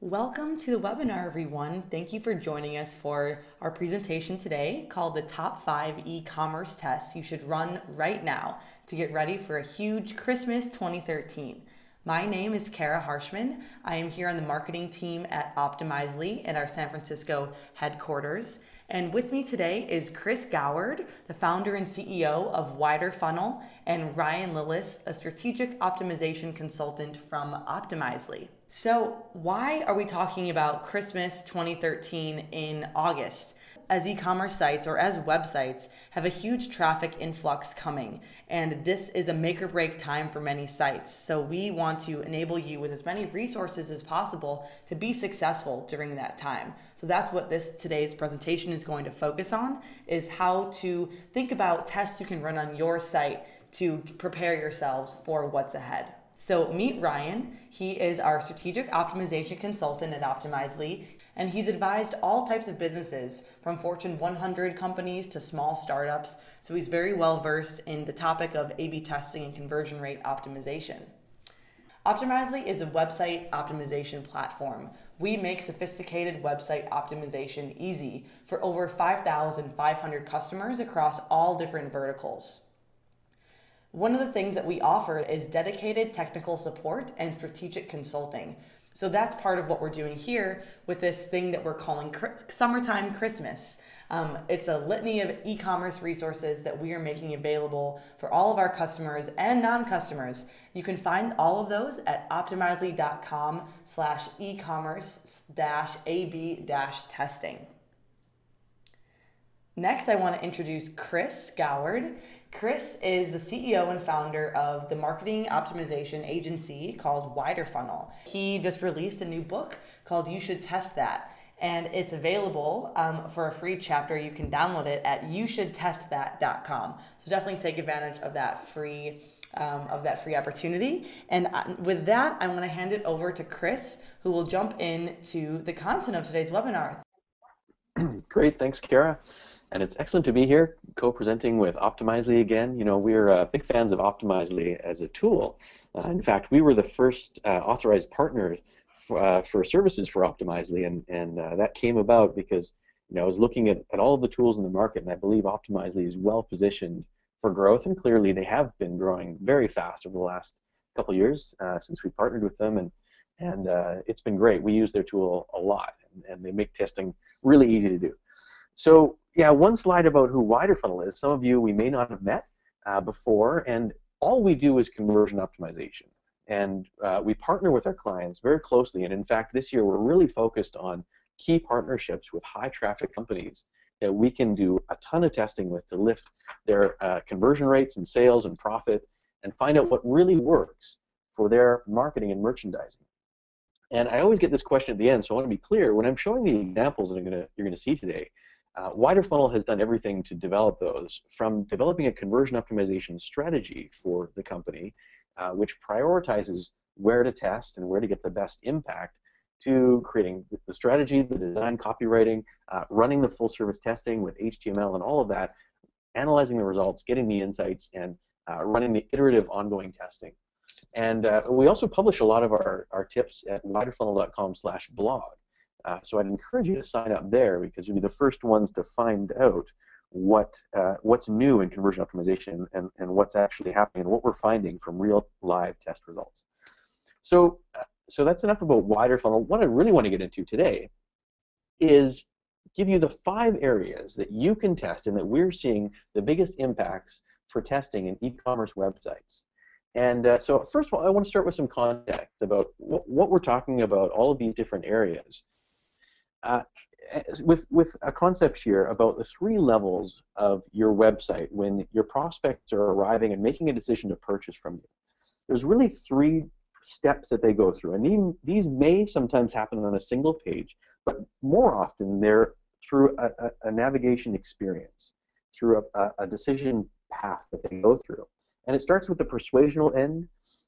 Welcome to the webinar, everyone. Thank you for joining us for our presentation today called the Top 5 E-Commerce Tests You Should Run Right Now to get ready for a huge Christmas 2013. My name is Kara Harshman. I am here on the marketing team at Optimizely in our San Francisco headquarters. And with me today is Chris Goward, the founder and CEO of WiderFunnel, and Ryan Lillis, a strategic optimization consultant from Optimizely. So why are we talking about Christmas 2013 in August? As e-commerce sites or as websites have a huge traffic influx coming, and this is a make or break time for many sites. So we want to enable you with as many resources as possible to be successful during that time. So that's what today's presentation is going to focus on, is how to think about tests you can run on your site to prepare yourselves for what's ahead. So meet Ryan. He is our strategic optimization consultant at Optimizely, and he's advised all types of businesses from Fortune 100 companies to small startups. So he's very well versed in the topic of A/B testing and conversion rate optimization. Optimizely is a website optimization platform. We make sophisticated website optimization easy for over 5,500 customers across all different verticals. One of the things that we offer is dedicated technical support and strategic consulting. So that's part of what we're doing here with this thing that we're calling Summertime Christmas. It's a litany of e-commerce resources that we are making available for all of our customers and non-customers. You can find all of those at optimizely.com/e-commerce-ab-testing. Next, I want to introduce Chris Goward. Chris is the CEO and founder of the marketing optimization agency called WiderFunnel. He just released a new book called You Should Test That, and it's available for a free chapter. You can download it at youshouldtestthat.com. So definitely take advantage of that free opportunity. And with that, I'm going to hand it over to Chris, who will jump into the content of today's webinar. Great, thanks, Kara. And it's excellent to be here, co-presenting with Optimizely again. You know, we're big fans of Optimizely as a tool. In fact, we were the first authorized partner for services for Optimizely, and that came about because I was looking at all of the tools in the market, and I believe Optimizely is well positioned for growth, and clearly they have been growing very fast over the last couple of years since we partnered with them, and it's been great. We use their tool a lot, and they make testing really easy to do. So yeah, one slide about who WiderFunnel is. Some of you we may not have met before, and all we do is conversion optimization. And we partner with our clients very closely, and in fact this year we're really focused on key partnerships with high traffic companies that we can do a ton of testing with to lift their conversion rates and sales and profit and find out what really works for their marketing and merchandising. And I always get this question at the end, so I want to be clear. When I'm showing the examples that you're going to see today, WiderFunnel has done everything to develop those, from developing a conversion optimization strategy for the company, which prioritizes where to test and where to get the best impact, to creating the strategy, the design, copywriting, running the full service testing with HTML and all of that, analyzing the results, getting the insights, and running the iterative ongoing testing. And we also publish a lot of our tips at widerfunnel.com/blog. So I'd encourage you to sign up there, because you'll be the first ones to find out what's new in conversion optimization and what's actually happening and what we're finding from real live test results. So that's enough about WiderFunnel. What I really want to get into today is give you the 5 areas that you can test and that we're seeing the biggest impacts for testing in e-commerce websites. And so first of all, I want to start with some context about what we're talking about, all of these different areas. With a concept here about the 3 levels of your website when your prospects are arriving and making a decision to purchase from you. There's really 3 steps that they go through, and these may sometimes happen on a single page, but more often they're through a navigation experience, through a decision path that they go through. And it starts with the persuasional end,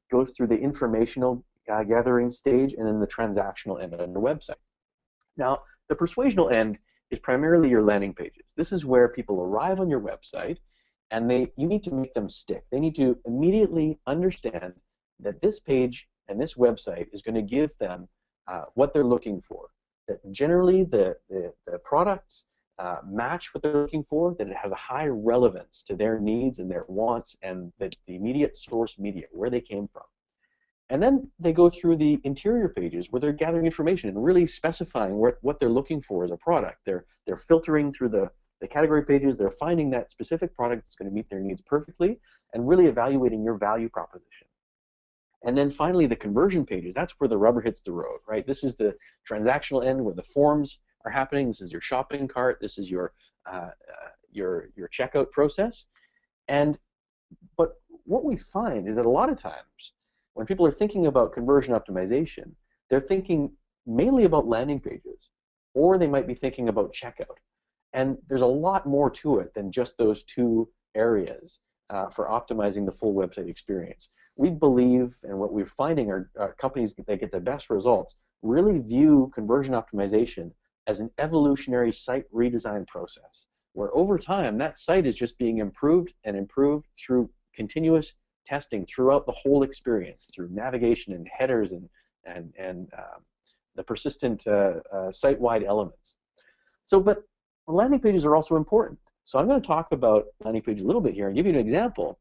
goes through the informational gathering stage, and then the transactional end on your website. Now, the persuasional end is primarily your landing pages. This is where people arrive on your website, and you need to make them stick. They need to immediately understand that this page and this website is going to give them what they're looking for. That generally the products match what they're looking for, that it has a high relevance to their needs and their wants, and that the immediate source media, where they came from. And then they go through the interior pages where they're gathering information and really specifying what they're looking for as a product. They're filtering through the category pages, they're finding that specific product that's going to meet their needs perfectly, and really evaluating your value proposition. And then finally, the conversion pages, that's where the rubber hits the road, right? This is the transactional end where the forms are happening. This is your shopping cart. This is your checkout process. But what we find is that a lot of times when people are thinking about conversion optimization, they're thinking mainly about landing pages, or they might be thinking about checkout. And there's a lot more to it than just those two areas for optimizing the full website experience. We believe, and what we're finding are companies that get the best results really view conversion optimization as an evolutionary site redesign process, where over time that site is just being improved and improved through continuous testing throughout the whole experience, through navigation and headers and the persistent site-wide elements. But landing pages are also important. So I'm going to talk about landing pages a little bit here and give you an example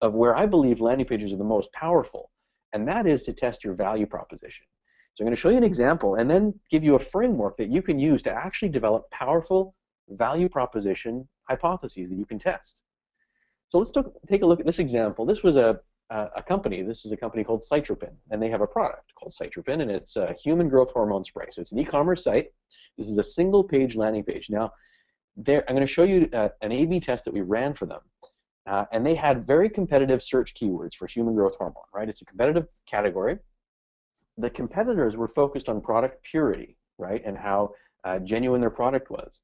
of where I believe landing pages are the most powerful, and that is to test your value proposition. So I'm going to show you an example and then give you a framework that you can use to actually develop powerful value proposition hypotheses that you can test. So let's take a look at this example. This was a company. This is a company called Cytropin, and they have a product called Cytropin, and it's a human growth hormone spray. So it's an e-commerce site. This is a single-page landing page. Now, I'm going to show you an A/B test that we ran for them, and they had very competitive search keywords for human growth hormone. Right? It's a competitive category. The competitors were focused on product purity, right, and how genuine their product was.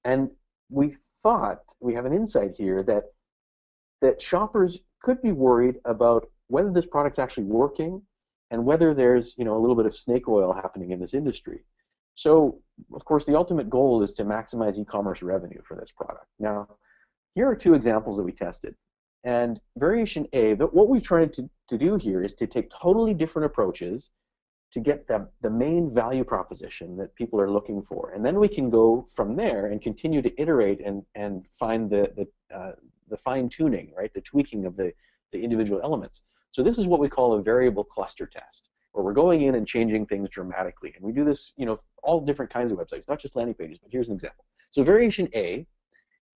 And we thought, we have an insight here that shoppers could be worried about whether this product's actually working and whether there's a little bit of snake oil happening in this industry. So, of course, the ultimate goal is to maximize e-commerce revenue for this product. Now, here are two examples that we tested. And variation A, what we tried to do here is to take totally different approaches to get the main value proposition that people are looking for. And then we can go from there and continue to iterate and find the fine-tuning, right, the tweaking of the individual elements. So this is what we call a variable cluster test, where we're going in and changing things dramatically. And we do this, all different kinds of websites, not just landing pages, but here's an example. So variation A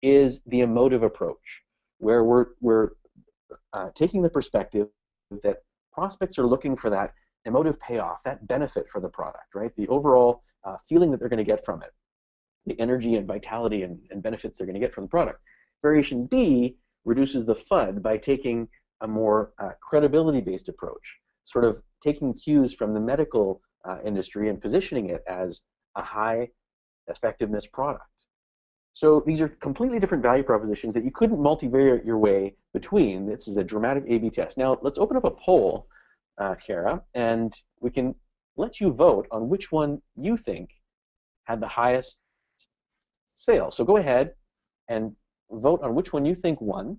is the emotive approach, where we're taking the perspective that prospects are looking for that emotive payoff, that benefit for the product, right? The overall feeling that they're going to get from it, the energy and vitality and benefits they're going to get from the product. Variation B reduces the FUD by taking a more credibility-based approach, sort of taking cues from the medical industry and positioning it as a high effectiveness product. So these are completely different value propositions that you couldn't multivariate your way between. This is a dramatic A/B test. Now let's open up a poll, Kara, and we can let you vote on which one you think had the highest sales. So go ahead and vote on which one you think won,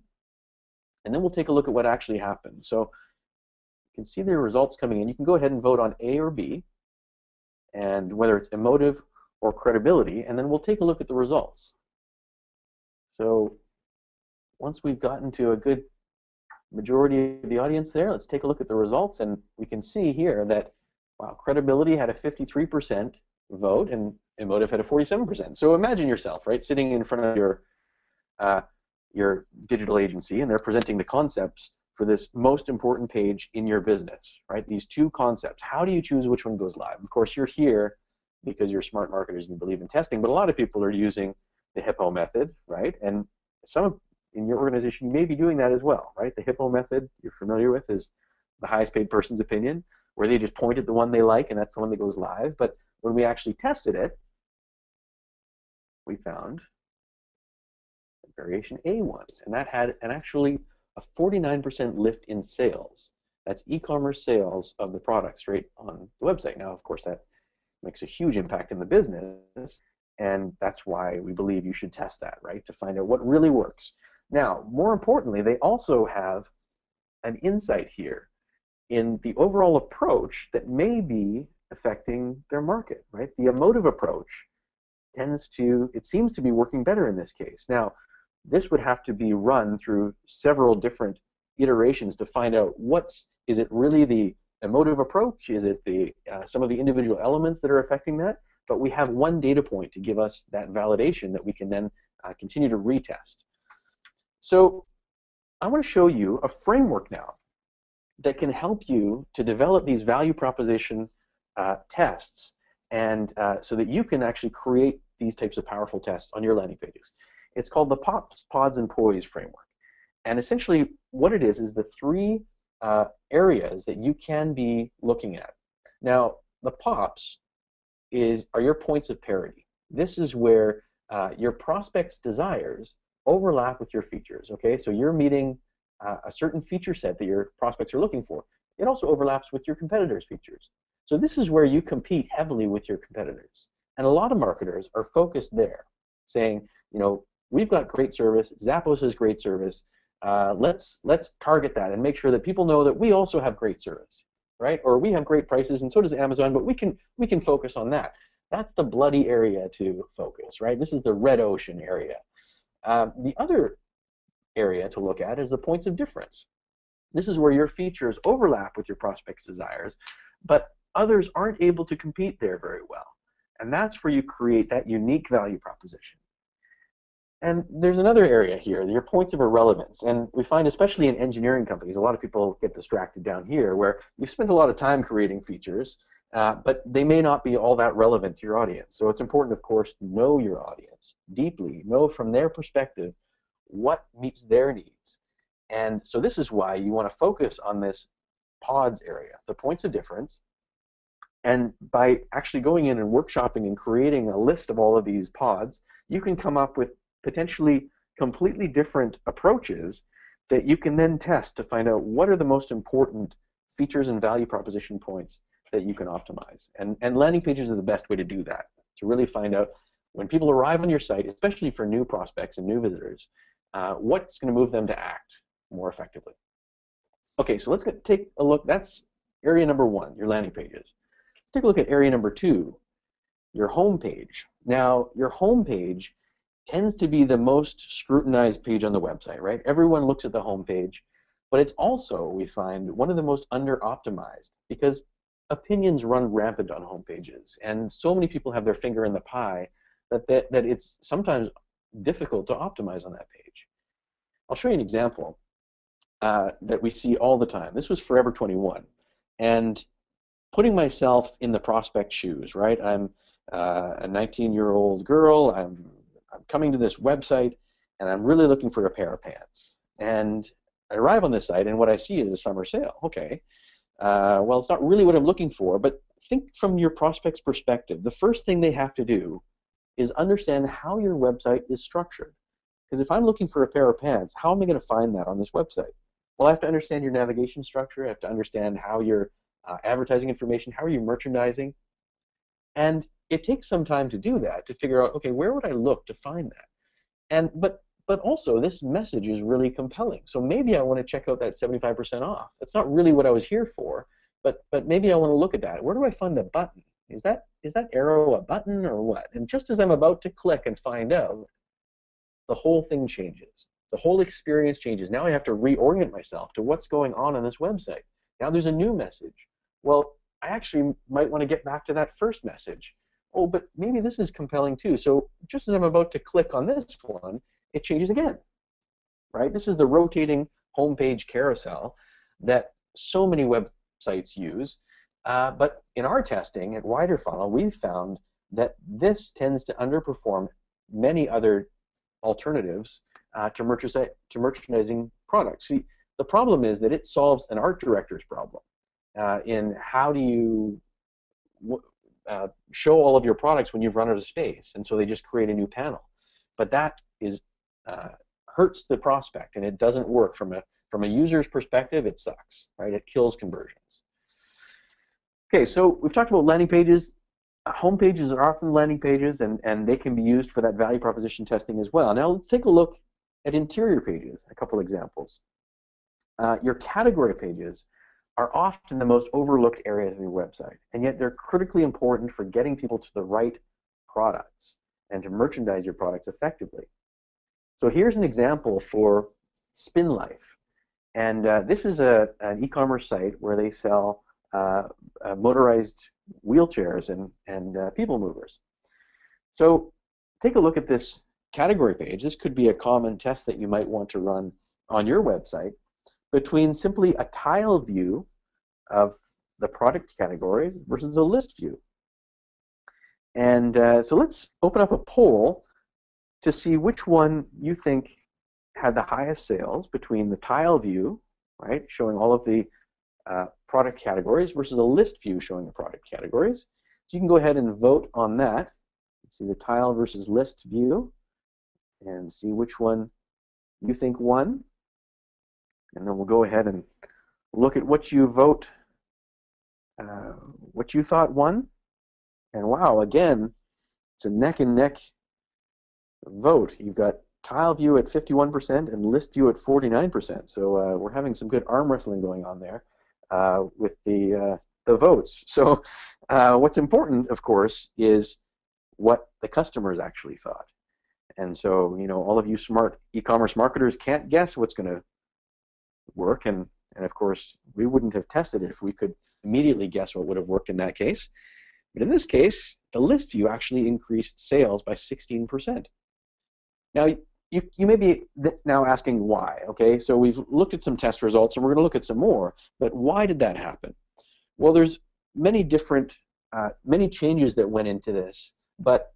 and then we'll take a look at what actually happened. So you can see the results coming in. You can go ahead and vote on A or B, and whether it's emotive or credibility, and then we'll take a look at the results. So once we've gotten to a good majority of the audience there, let's take a look at the results, and we can see here that, wow, credibility had a 53% vote, and emotive had a 47%. So imagine yourself, right, sitting in front of your digital agency, and they're presenting the concepts for this most important page in your business, right? These two concepts. How do you choose which one goes live? Of course, you're here because you're smart marketers and you believe in testing, but a lot of people are using the HIPPO method, right? And some in your organization, you may be doing that as well, right? The HIPPO method you're familiar with is the highest paid person's opinion, where they just point at the one they like and that's the one that goes live. But when we actually tested it, we found variation A ones, and that had actually a 49% lift in sales. That's e-commerce sales of the product straight on the website. Now, of course, that makes a huge impact in the business, and that's why we believe you should test that, right, to find out what really works. Now, more importantly, they also have an insight here in the overall approach that may be affecting their market, right? The emotive approach it seems to be working better in this case. Now, this would have to be run through several different iterations to find out is it really the emotive approach? Is it some of the individual elements that are affecting that? But we have one data point to give us that validation that we can then continue to retest. So I want to show you a framework now that can help you to develop these value proposition tests, and so that you can actually create these types of powerful tests on your landing pages. It's called the POPs, Pods, and Poise framework. And essentially what it is the three areas that you can be looking at. Now, the POPs are your points of parity. This is where your prospect's desires overlap with your features, okay? So you're meeting a certain feature set that your prospects are looking for. It also overlaps with your competitors' features. So this is where you compete heavily with your competitors. And a lot of marketers are focused there, saying, we've got great service, Zappos has great service, let's target that and make sure that people know that we also have great service, right? Or we have great prices, and so does Amazon, but we can focus on that. That's the bloody area to focus, right? This is the red ocean area. The other area to look at is the points of difference. This is where your features overlap with your prospects' desires, but others aren't able to compete there very well. And that's where you create that unique value proposition. And there's another area here, your points of irrelevance. And we find, especially in engineering companies, a lot of people get distracted down here, where you've spent a lot of time creating features, but they may not be all that relevant to your audience. So it's important, of course, to know your audience deeply, know from their perspective what meets their needs. And so this is why you want to focus on this pods area, the points of difference. And by actually going in and workshopping and creating a list of all of these pods, you can come up with potentially completely different approaches that you can then test to find out what are the most important features and value proposition points that you can optimize. And landing pages are the best way to do that, to really find out when people arrive on your site, especially for new prospects and new visitors, what's going to move them to act more effectively. Okay, so let's take a look. That's area number one, your landing pages. Let's take a look at area number two, your home page. Now, your home page tends to be the most scrutinized page on the website, right? Everyone looks at the home page, but it's also, we find, one of the most under-optimized, because opinions run rampant on home pages, and so many people have their finger in the pie that it's sometimes difficult to optimize on that page. I'll show you an example that we see all the time. This was Forever 21, and putting myself in the prospect shoes, right? I'm a 19-year-old girl. I'm coming to this website, and I'm really looking for a pair of pants. And I arrive on this site, and what I see is a summer sale. Okay, well, it's not really what I'm looking for, but think from your prospect's perspective. The first thing they have to do is understand how your website is structured. Because if I'm looking for a pair of pants, how am I going to find that on this website? Well, I have to understand your navigation structure. I have to understand how you're advertising information, how are you merchandising. And it takes some time to do that, to figure out, okay, where would I look to find that? But also, this message is really compelling. So maybe I want to check out that 75% off. That's not really what I was here for, but maybe I want to look at that. Where do I find the button? Is that arrow a button or what? And just as I'm about to click and find out, the whole thing changes. The whole experience changes. Now I have to reorient myself to what's going on this website. Now there's a new message. Well, I actually might want to get back to that first message. Oh, but maybe this is compelling too. So just as I'm about to click on this one, it changes again, right? This is the rotating homepage carousel that so many websites use. But in our testing at WiderFunnel, we've found that this tends to underperform many other alternatives to merchandising products. See, the problem is that it solves an art director's problem in how do you show all of your products when you've run out of space, and so they just create a new panel. But that hurts the prospect, and it doesn't work from a user's perspective. It sucks, right? It kills conversions. Okay, so we've talked about landing pages. Home pages are often landing pages, and they can be used for that value proposition testing as well. Now let's take a look at interior pages, a couple examples. Your category pages are often the most overlooked areas of your website, and yet they're critically important for getting people to the right products and to merchandise your products effectively. So here's an example for Spin Life. And this is an e-commerce site where they sell motorized wheelchairs and people movers. So take a look at this category page. This could be a common test that you might want to run on your website between simply a tile view of the product categories versus a list view. And so let's open up a poll to see which one you think had the highest sales between the tile view, right, showing all of the product categories, versus a list view showing the product categories. So you can go ahead and vote on that. See the tile versus list view and see which one you think won. And then we'll go ahead and look at what you vote, what you thought won. And wow, again, it's a neck and neck vote. You've got tile view at 51% and list view at 49%. So we're having some good arm wrestling going on there with the votes. So what's important, of course, is what the customers actually thought. And so, you know, all of you smart e-commerce marketers can't guess what's going to work. And of course, we wouldn't have tested it if we could immediately guess what would have worked in that case. But in this case, the list view actually increased sales by 16%. Now, you may be now asking why, okay? So we've looked at some test results, and we're going to look at some more, but why did that happen? Well, there's many different, many changes that went into this, but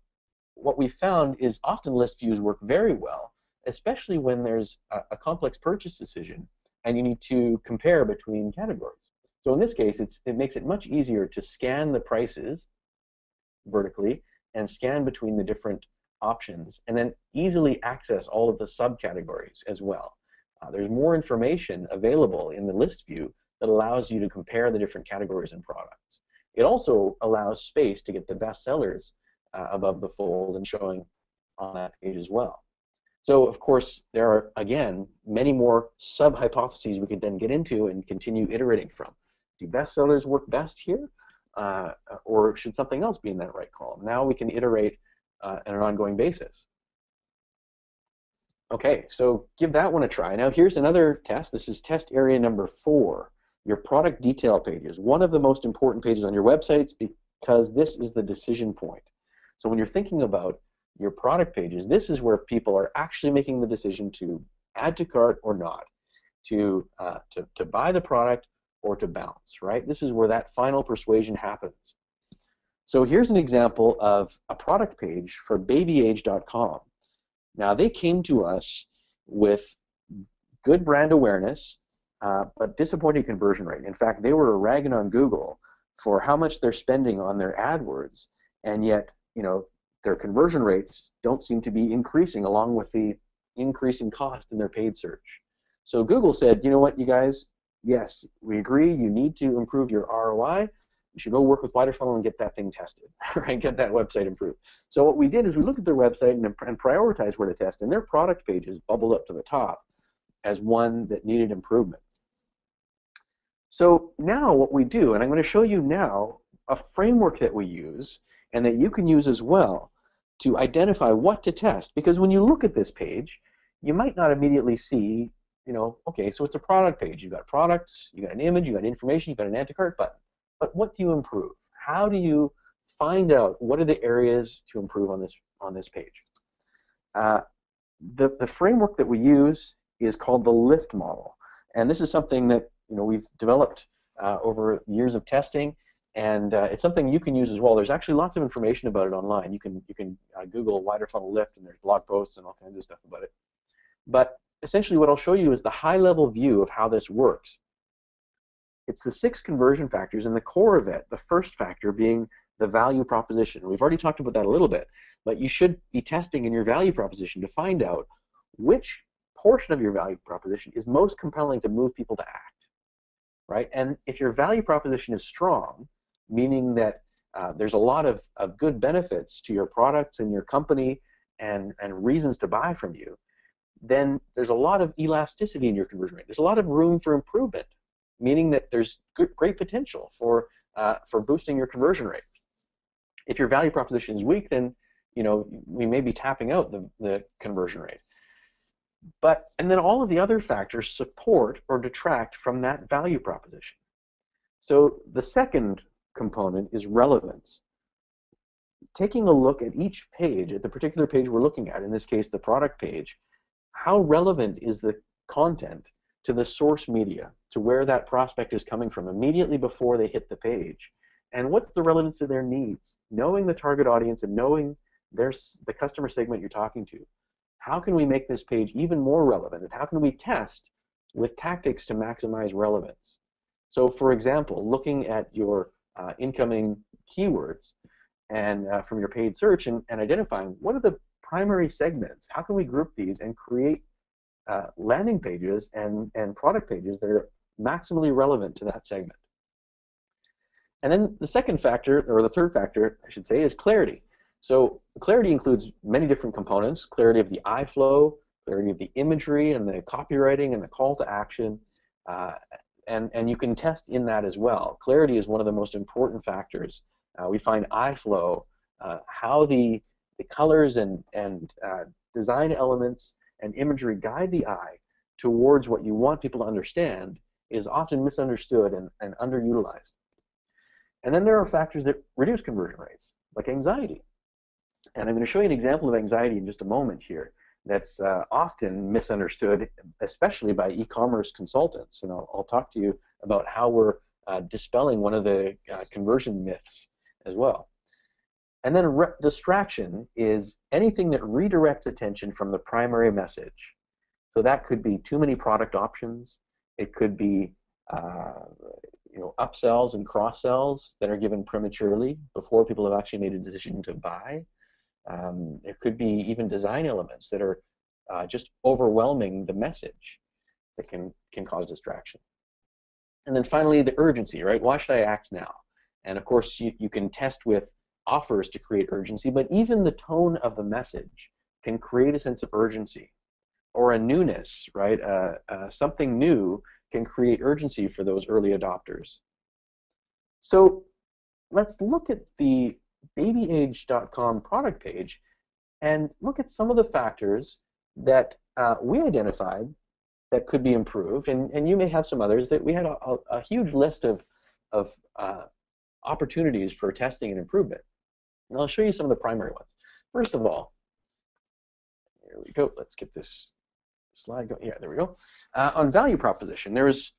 what we found is often list views work very well, especially when there's a complex purchase decision, and you need to compare between categories. So in this case, it makes it much easier to scan the prices vertically and scan between the different options, and then easily access all of the subcategories as well. There's more information available in the list view that allows you to compare the different categories and products. It also allows space to get the best sellers above the fold and showing on that page as well. So of course, there are, again, many more sub-hypotheses we could then get into and continue iterating from. Do best sellers work best here? Or should something else be in that right column? Now we can iterate on an ongoing basis. Okay, so give that one a try. Now here's another test. This is test area number 4, your product detail pages. One of the most important pages on your websites because this is the decision point. So when you're thinking about your product pages, this is where people are actually making the decision to add to cart or not, to buy the product or to bounce, right? This is where that final persuasion happens. So here's an example of a product page for babyage.com. Now they came to us with good brand awareness, but disappointing conversion rate. In fact, they were ragging on Google for how much they're spending on their AdWords, and yet, you know, their conversion rates don't seem to be increasing along with the increase in cost in their paid search. So Google said, you know what, you guys, yes, we agree, you need to improve your ROI. You should go work with WiderFunnel and get that thing tested, right? Get that website improved. So what we did is we looked at their website and prioritized where to test, and their product pages bubbled up to the top as one that needed improvement. So now what we do, and I'm going to show you now a framework that we use and that you can use as well to identify what to test. Because when you look at this page, you might not immediately see, you know, okay, so it's a product page. You've got products, you've got an image, you've got information, you've got an add to cart button. But what do you improve? How do you find out what are the areas to improve on this page? The framework that we use is called the lift model, and this is something that, you know, we've developed over years of testing, and it's something you can use as well. There's actually lots of information about it online. You can Google WiderFunnel lift, and there's blog posts and all kinds of stuff about it. But essentially, what I'll show you is the high-level view of how this works. It's the 6 conversion factors, and the core of it, the first factor being the value proposition. We've already talked about that a little bit, but you should be testing in your value proposition to find out which portion of your value proposition is most compelling to move people to act, right? And if your value proposition is strong, meaning that there's a lot of good benefits to your products and your company and reasons to buy from you, then there's a lot of elasticity in your conversion rate. There's a lot of room for improvement. meaning that there's great potential for boosting your conversion rate. If your value proposition is weak, then we may be tapping out the conversion rate. And then all of the other factors support or detract from that value proposition. So the second component is relevance. Taking a look at each page, at the particular page we're looking at, in this case the product page, how relevant is the content to the source media, to where that prospect is coming from immediately before they hit the page? And what's the relevance to their needs? Knowing the target audience and knowing the customer segment you're talking to, how can we make this page even more relevant? And how can we test with tactics to maximize relevance? So for example, looking at your incoming keywords and from your paid search and identifying what are the primary segments, how can we group these and create landing pages and product pages that are maximally relevant to that segment. And then the second factor, or the third factor, I should say, is clarity. So clarity includes many different components: clarity of the eye flow, clarity of the imagery and the copywriting and the call to action, and you can test in that as well. Clarity is one of the most important factors. We find eye flow, how the colors and design elements and imagery guide the eye towards what you want people to understand, is often misunderstood and underutilized. And then there are factors that reduce conversion rates, like anxiety. And I'm going to show you an example of anxiety in just a moment here that's often misunderstood, especially by e-commerce consultants. And I'll talk to you about how we're dispelling one of the conversion myths as well. And then distraction is anything that redirects attention from the primary message. So that could be too many product options. It could be upsells and cross-sells that are given prematurely before people have actually made a decision to buy. It could be even design elements that are just overwhelming the message that can cause distraction. And then finally, the urgency, right? Why should I act now? And of course, you can test with offers to create urgency, but even the tone of the message can create a sense of urgency, or a newness, right? Something new can create urgency for those early adopters. So let's look at the babyage.com product page and look at some of the factors that we identified that could be improved, and you may have some others. That we had a huge list of opportunities for testing and improvement. And I'll show you some of the primary ones. First of all, here we go. Let's get this slide going. Yeah, there we go. On value proposition, there is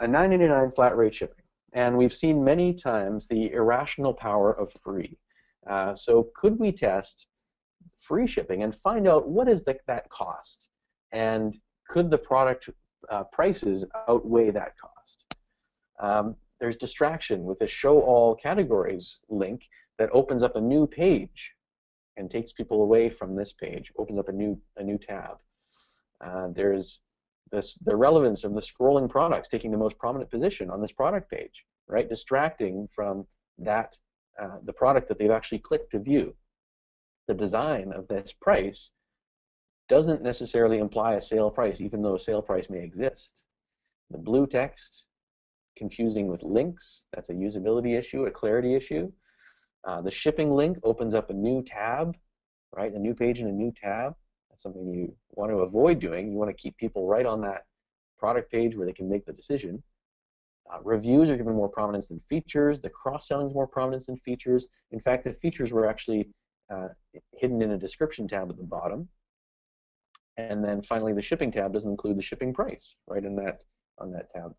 a $9.99 flat rate shipping, and we've seen many times the irrational power of free. So could we test free shipping and find out what is that cost, and could the product prices outweigh that cost? There's distraction with the show all categories link that opens up a new page and takes people away from this page, opens up a new tab. There's the relevance of the scrolling products taking the most prominent position on this product page, right? Distracting from that the product that they've actually clicked to view. The design of this price doesn't necessarily imply a sale price, even though a sale price may exist. The blue text confusing with links, that's a usability issue, a clarity issue. The shipping link opens up a new tab, right? A new page in a new tab. That's something you want to avoid doing. You want to keep people right on that product page where they can make the decision. Reviews are given more prominence than features. The cross-selling is more prominence than features. In fact, the features were actually hidden in a description tab at the bottom. And then finally, the shipping tab doesn't include the shipping price, right, on that tab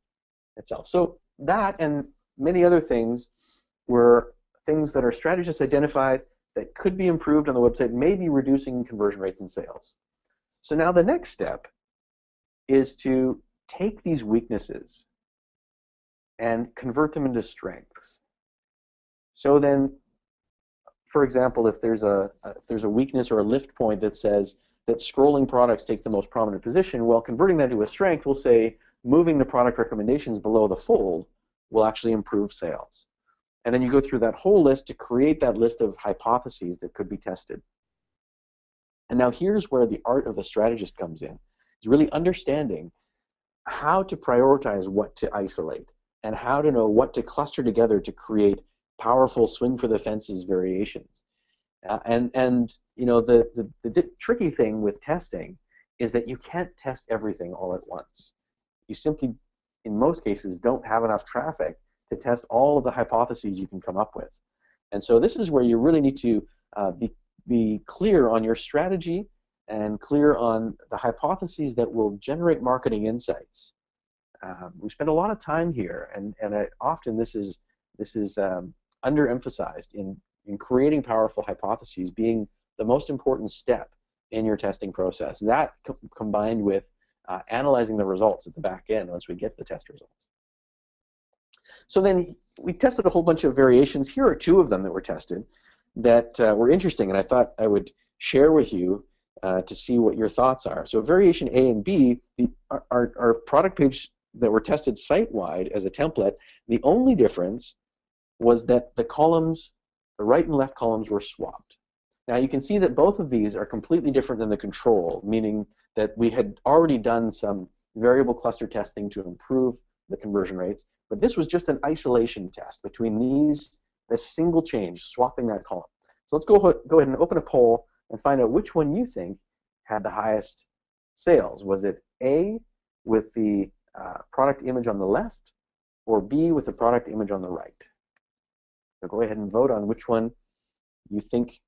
itself. So that and many other things were things that our strategists identified that could be improved on the website, maybe reducing conversion rates and sales. So now the next step is to take these weaknesses and convert them into strengths. So then, for example, if there's a weakness or a lift point that says that scrolling products take the most prominent position, well, converting that to a strength, we'll say moving the product recommendations below the fold will actually improve sales. And then you go through that whole list to create that list of hypotheses that could be tested. And now here's where the art of the strategist comes in. Is really understanding how to prioritize what to isolate and how to know what to cluster together to create powerful swing for the fences variations. And you know, the tricky thing with testing is that you can't test everything all at once. You simply, in most cases, don't have enough traffic to test all of the hypotheses you can come up with. And so this is where you really need to be clear on your strategy and clear on the hypotheses that will generate marketing insights. We spend a lot of time here, and often this is underemphasized in creating powerful hypotheses being the most important step in your testing process. That combined with analyzing the results at the back end once we get the test results. So then we tested a whole bunch of variations. Here are two of them that were tested that were interesting, and I thought I would share with you to see what your thoughts are. So variation A and B, our product page that were tested site-wide as a template, the only difference was that the columns, the right and left columns, were swapped. Now you can see that both of these are completely different than the control, meaning that we had already done some variable cluster testing to improve the conversion rates, but this was just an isolation test between these, this single change, swapping that column. So let's go ahead and open a poll and find out which one you think had the highest sales. Was it A with the product image on the left, or B with the product image on the right? So go ahead and vote on which one you think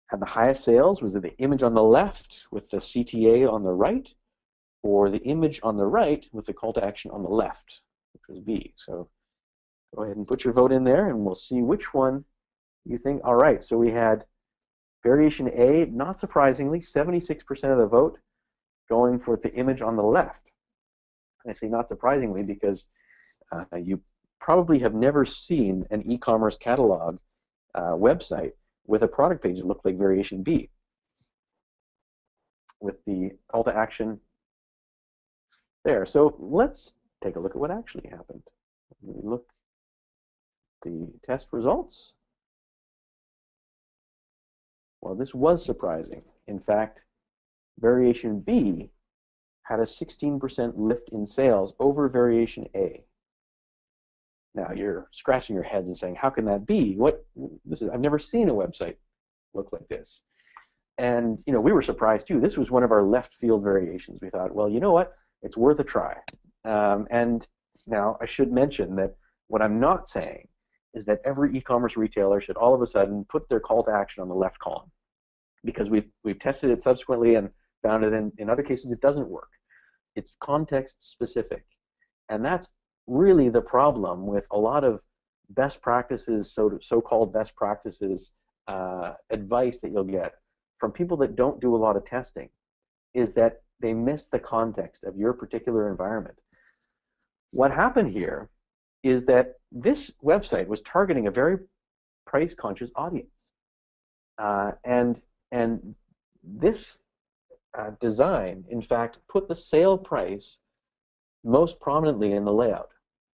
had the highest sales. Was it the image on the left with the CTA on the right, or the image on the right with the call to action on the left, which was B? So go ahead and put your vote in there, and we'll see which one you think. All right, so we had variation A, not surprisingly, 76% of the vote going for the image on the left. I say not surprisingly because you probably have never seen an e-commerce catalog website with a product page that looked like variation B, with the call to action there. So let's take a look at what actually happened. We look at the test results. Well, this was surprising. In fact, variation B had a 16% lift in sales over variation A. Now you're scratching your heads and saying, how can that be? I've never seen a website look like this. And you know, we were surprised too. This was one of our left field variations. We thought, well, you know what? It's worth a try. And now I should mention that what I'm not saying is that every e-commerce retailer should all of a sudden put their call to action on the left column, because we've tested it subsequently and found that in other cases it doesn't work. It's context specific, and that's really the problem with a lot of best practices, so-called best practices advice that you'll get from people that don't do a lot of testing, is that they miss the context of your particular environment. What happened here is that this website was targeting a very price-conscious audience, and this design, in fact, put the sale price most prominently in the layout,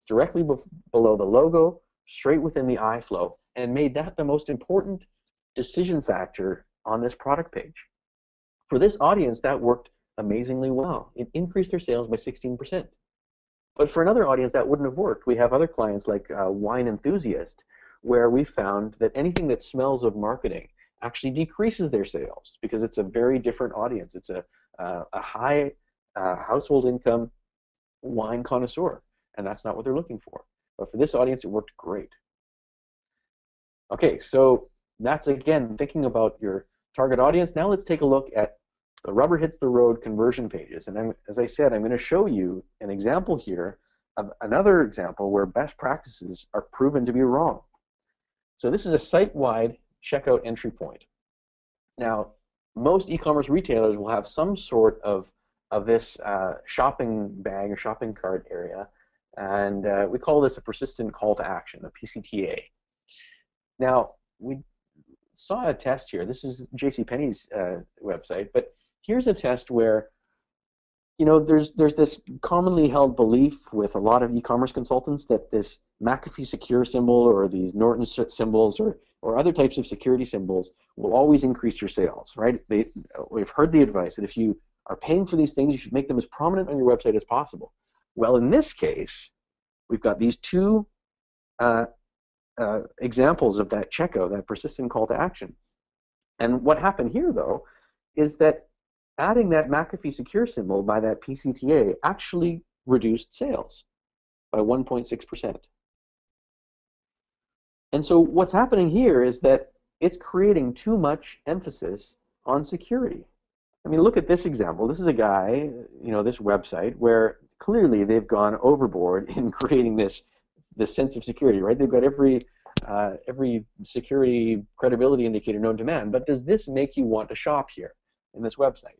directly below the logo, straight within the eye flow, and made that the most important decision factor on this product page. For this audience, that worked amazingly well. It increased their sales by 16%. But for another audience, that wouldn't have worked. We have other clients like Wine Enthusiast, where we found that anything that smells of marketing actually decreases their sales because it's a very different audience. It's a high household income wine connoisseur, and that's not what they're looking for. But for this audience, it worked great. Okay, so that's, again, thinking about your target audience. Now let's take a look at the rubber hits the road conversion pages. And as I said, I'm going to show you an example here of another example where best practices are proven to be wrong. So this is a site-wide checkout entry point. Now, most e-commerce retailers will have some sort of this shopping bag or shopping cart area, and we call this a persistent call to action, a PCTA. Now, we saw a test here. This is JCPenney's website, but here's a test where, you know, there's this commonly held belief with a lot of e-commerce consultants that this McAfee secure symbol or these Norton symbols or other types of security symbols will always increase your sales, right? We've heard the advice that if you are paying for these things, you should make them as prominent on your website as possible. Well, in this case, we've got these two examples of that checkout, that persistent call to action. And what happened here, though, is that adding that McAfee secure symbol by that PCTA actually reduced sales by 1.6%. And so what's happening here is that it's creating too much emphasis on security. I mean, look at this example. This is a guy, this website where clearly they've gone overboard in creating this sense of security, right? They've got every security credibility indicator known to man. But does this make you want to shop here in this website?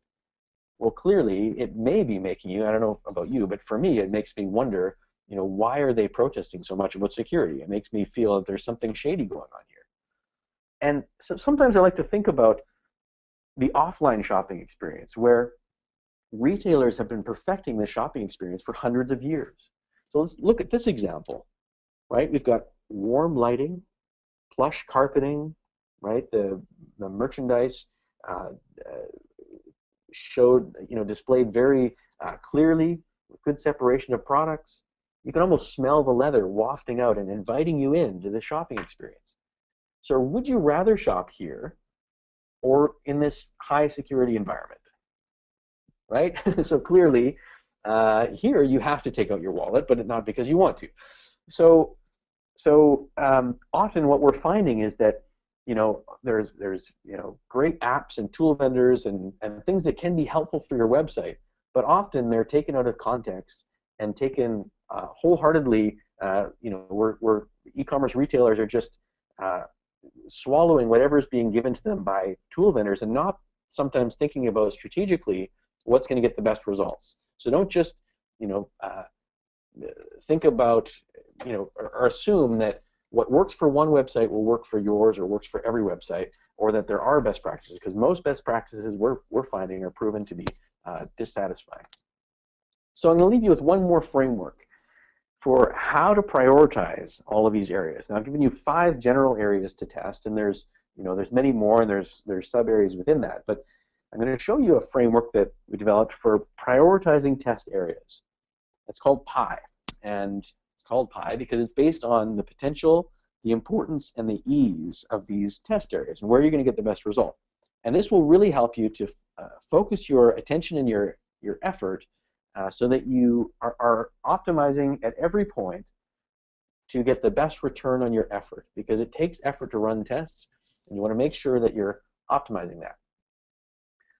Well, clearly it may be making you. I don't know about you, but for me, it makes me wonder. Why are they protesting so much about security? It makes me feel that there's something shady going on here. And so sometimes I like to think about the offline shopping experience, where retailers have been perfecting the shopping experience for hundreds of years. So let's look at this example, right? We've got warm lighting, plush carpeting, right? The merchandise displayed very clearly, with good separation of products. You can almost smell the leather wafting out and inviting you into the shopping experience. So would you rather shop here or in this high security environment, right? So clearly, here you have to take out your wallet, but not because you want to. So often what we're finding is that there's great apps and tool vendors and things that can be helpful for your website, but often they're taken out of context and taken wholeheartedly. Where e-commerce retailers are just swallowing whatever is being given to them by tool vendors and not sometimes thinking about strategically what's going to get the best results. So don't just think about or assume that what works for one website will work for yours or works for every website, or that there are best practices, because most best practices we're finding are proven to be dissatisfying. So I'm going to leave you with one more framework for how to prioritize all of these areas. Now I've given you 5 general areas to test, and there's many more, and there's sub areas within that. But I'm going to show you a framework that we developed for prioritizing test areas. It's called PI, and it's called PI because it's based on the potential, the importance, and the ease of these test areas and where you're going to get the best result. And this will really help you to focus your attention and your effort so that you are optimizing at every point to get the best return on your effort, because it takes effort to run tests, and you want to make sure that you're optimizing that.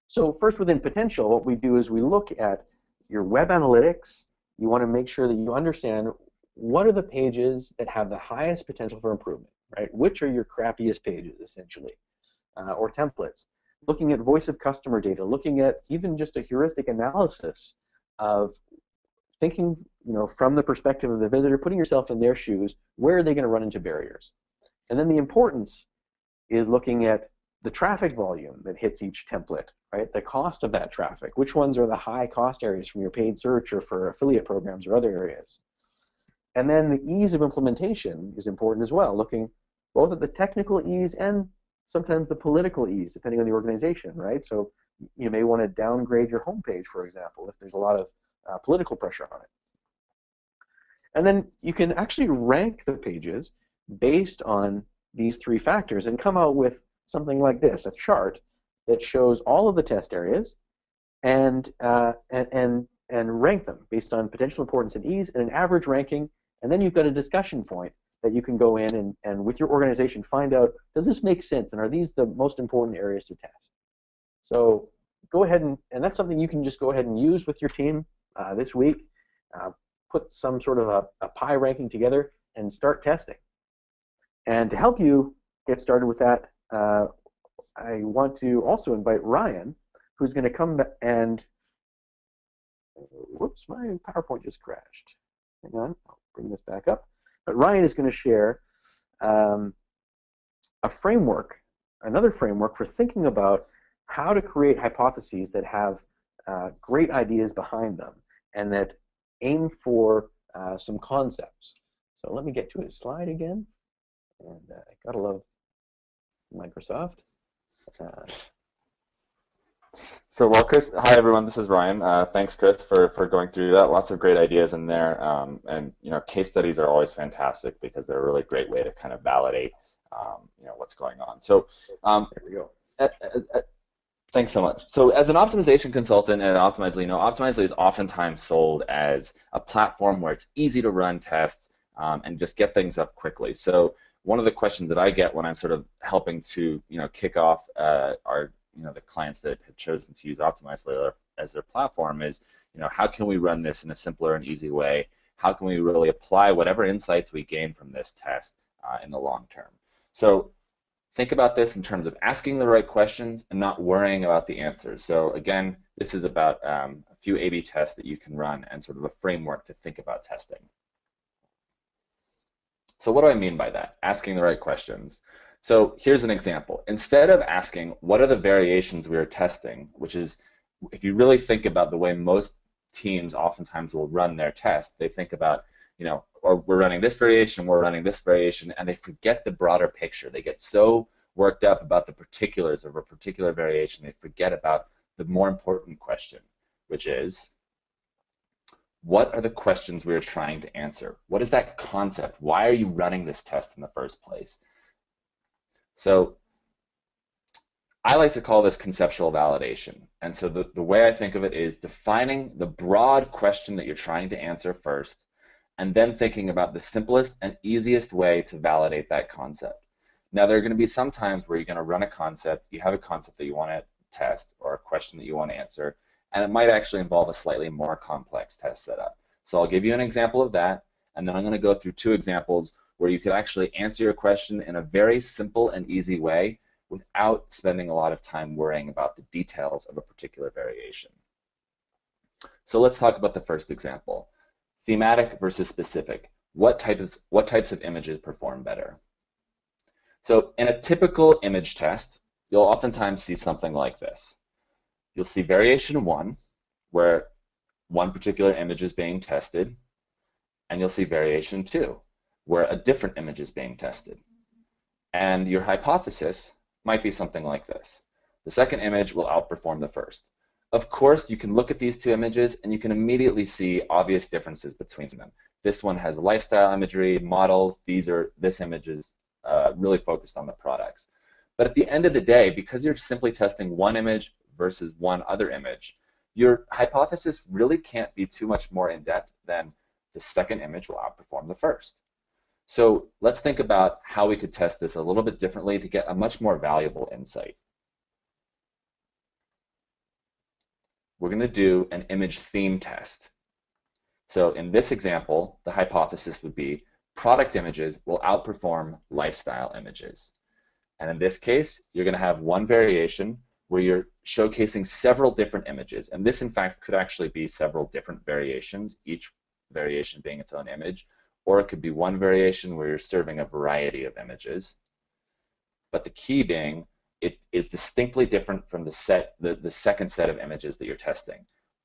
So first, within potential, what we do is we look at your web analytics. You want to make sure that you understand what are the pages that have the highest potential for improvement, right? Which are your crappiest pages, essentially, or templates. Looking at voice of customer data, looking at even just a heuristic analysis of thinking, from the perspective of the visitor, putting yourself in their shoes, where are they going to run into barriers? And then the importance is looking at the traffic volume that hits each template, right? The cost of that traffic. Which ones are the high cost areas from your paid search or for affiliate programs or other areas? And then the ease of implementation is important as well, looking both at the technical ease and sometimes the political ease, depending on the organization, right? So you may want to downgrade your homepage, for example, if there's a lot of political pressure on it. And then you can actually rank the pages based on these 3 factors and come out with something like this, a chart that shows all of the test areas and rank them based on potential importance and ease and an average ranking. And then you've got a discussion point that you can go in and with your organization find out, does this make sense, and are these the most important areas to test? So go ahead and that's something you can just go ahead and use with your team this week. Put some sort of a pie ranking together and start testing. And to help you get started with that, I want to also invite Ryan, who's going to come and, whoops, my PowerPoint just crashed. Hang on, I'll bring this back up. But Ryan is going to share a framework, another framework for thinking about how to create hypotheses that have great ideas behind them and that aim for some concepts. So let me get to his slide again. And I gotta love Microsoft. Well, Chris, hi everyone. This is Ryan. Thanks, Chris, for going through that. Lots of great ideas in there, and case studies are always fantastic because they're a really great way to kind of validate, what's going on. Um, There we go. uh, uh, uh, Thanks so much. So, as an optimization consultant at Optimizely, Optimizely is oftentimes sold as a platform where it's easy to run tests and just get things up quickly. So, one of the questions that I get when I'm sort of helping to, kick off our, the clients that have chosen to use Optimizely as their platform is, how can we run this in a simpler and easy way? How can we really apply whatever insights we gain from this test in the long term? So, think about this in terms of asking the right questions and not worrying about the answers. So again, this is about a few A/B tests that you can run and sort of a framework to think about testing. So what do I mean by that? Asking the right questions. So here's an example. Instead of asking what are the variations we are testing, which is, if you really think about the way most teams oftentimes will run their test, they think about, or we're running this variation, we're running this variation, and they forget the broader picture. They get so worked up about the particulars of a particular variation, they forget about the more important question, which is, what are the questions we are trying to answer? What is that concept? Why are you running this test in the first place? So I like to call this conceptual validation. And so the way I think of it is defining the broad question that you're trying to answer first, and then thinking about the simplest and easiest way to validate that concept. Now, there are going to be some times where you're going to run a concept, you have a concept that you want to test or a question that you want to answer, and it might actually involve a slightly more complex test setup. So I'll give you an example of that, and then I'm going to go through two examples where you could actually answer your question in a very simple and easy way without spending a lot of time worrying about the details of a particular variation. So let's talk about the first example. Thematic versus specific. What types of images perform better? So in a typical image test, you'll oftentimes see something like this. You'll see variation 1, where one particular image is being tested, and you'll see variation 2, where a different image is being tested. And your hypothesis might be something like this. The second image will outperform the first. Of course, you can look at these two images and you can immediately see obvious differences between them. This one has lifestyle imagery, models. This image is really focused on the products. But at the end of the day, because you're simply testing one image versus one other image, your hypothesis really can't be too much more in-depth than the second image will outperform the first. So let's think about how we could test this a little bit differently to get a much more valuable insight. We're going to do an image theme test. So in this example, the hypothesis would be product images will outperform lifestyle images. And in this case, you're going to have one variation where you're showcasing several different images. And this, in fact, could actually be several different variations, each variation being its own image. Or it could be one variation where you're serving a variety of images. But the key being, it is distinctly different from the second set of images that you're testing.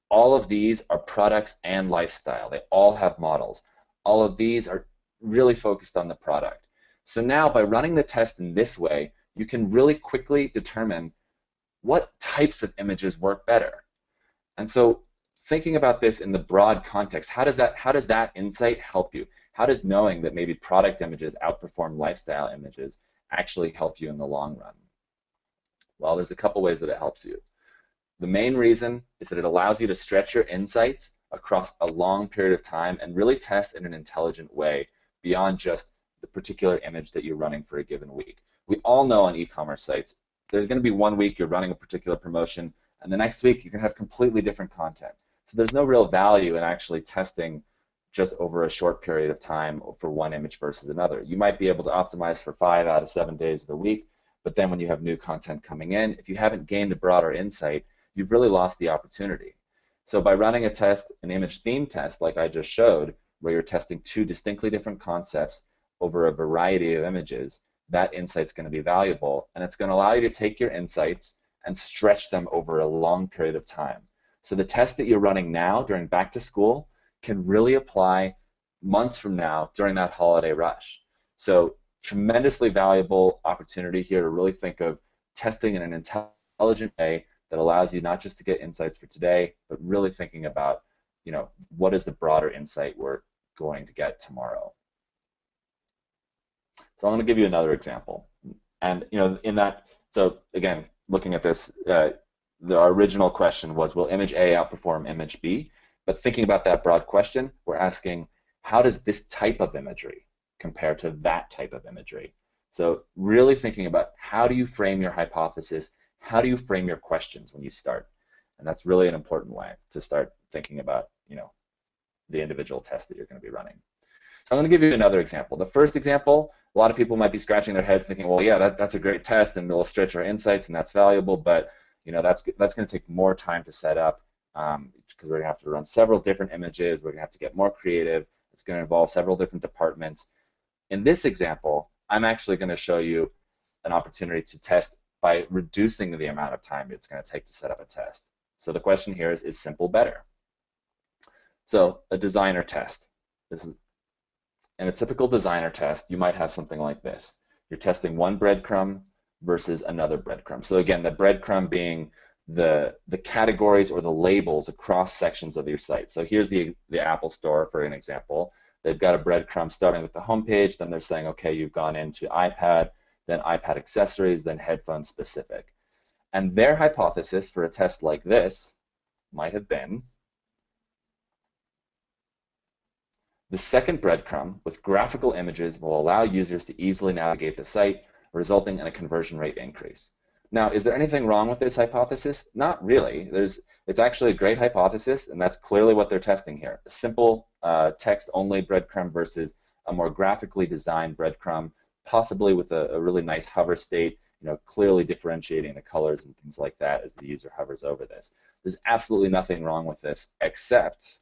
All of these are products and lifestyle. They all have models. All of these are really focused on the product. So now by running the test in this way, you can really quickly determine what types of images work better. And so thinking about this in the broad context, how does that insight help you? How does knowing that maybe product images outperform lifestyle images actually help you in the long run? Well, there's a couple ways that it helps you. The main reason is that it allows you to stretch your insights across a long period of time and really test in an intelligent way beyond just the particular image that you're running for a given week. We all know on e-commerce sites, there's going to be one week you're running a particular promotion, and the next week you can have completely different content. So there's no real value in actually testing just over a short period of time for one image versus another. You might be able to optimize for 5 out of 7 days of the week, but then when you have new content coming in, if you haven't gained a broader insight, you've really lost the opportunity. So by running a test, an image theme test like I just showed, where you're testing two distinctly different concepts over a variety of images, that insight's going to be valuable, and it's going to allow you to take your insights and stretch them over a long period of time. So the test that you're running now during back to school can really apply months from now during that holiday rush. So tremendously valuable opportunity here to really think of testing in an intelligent way that allows you not just to get insights for today, but really thinking about, what is the broader insight we're going to get tomorrow. So I'm going to give you another example. And in that, so again, looking at this, our original question was, will image A outperform image B? But thinking about that broad question, we're asking, how does this type of imagery compare to that type of imagery? So really thinking about, how do you frame your hypothesis? How do you frame your questions when you start? And that's really an important way to start thinking about, the individual test that you're going to be running. So I'm going to give you another example. The first example, a lot of people might be scratching their heads thinking, well, yeah, that's a great test and it'll stretch our insights and that's valuable, but that's going to take more time to set up because we're going to have to run several different images. We're going to have to get more creative. It's going to involve several different departments. In this example, I'm actually going to show you an opportunity to test by reducing the amount of time it's going to take to set up a test. So the question here is simple better? So a designer test. In a typical designer test, you might have something like this. You're testing one breadcrumb versus another breadcrumb. So again, the breadcrumb being the categories or the labels across sections of your site. So here's the Apple Store, for an example. They've got a breadcrumb starting with the home page, then they're saying, okay, you've gone into iPad, then iPad accessories, then headphone specific. And their hypothesis for a test like this might have been, the second breadcrumb with graphical images will allow users to easily navigate the site, resulting in a conversion rate increase. Now, is there anything wrong with this hypothesis? Not really. It's actually a great hypothesis, and that's clearly what they're testing here. A simple text-only breadcrumb versus a more graphically designed breadcrumb, possibly with a really nice hover state, clearly differentiating the colors and things like that as the user hovers over this. There's absolutely nothing wrong with this, except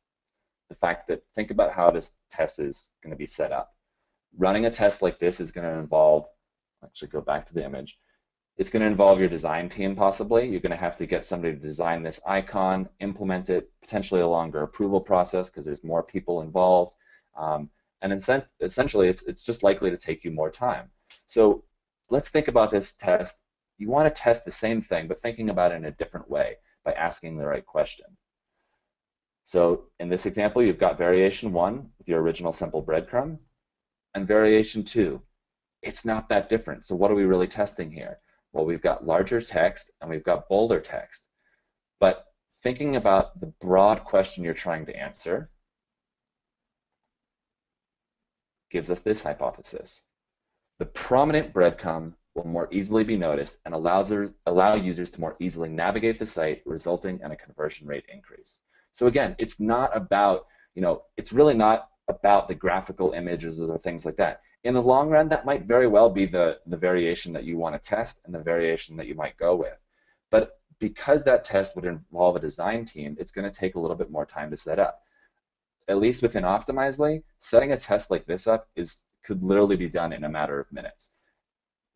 the fact that, think about how this test is going to be set up. Running a test like this is going to involve, actually go back to the image, it's going to involve your design team possibly. You're going to have to get somebody to design this icon, implement it, potentially a longer approval process because there's more people involved. And essentially, it's just likely to take you more time. So let's think about this test. You want to test the same thing, but thinking about it in a different way by asking the right question. So in this example, you've got variation 1 with your original simple breadcrumb, and variation 2. It's not that different. So what are we really testing here? Well, we've got larger text and we've got bolder text. But thinking about the broad question you're trying to answer gives us this hypothesis. The prominent breadcrumb will more easily be noticed and allow users to more easily navigate the site, resulting in a conversion rate increase. So again, it's not about, it's really not about the graphical images or things like that. In the long run, that might very well be the variation that you want to test and the variation that you might go with. But because that test would involve a design team, it's going to take a little bit more time to set up. At least within Optimizely, setting a test like this up could literally be done in a matter of minutes.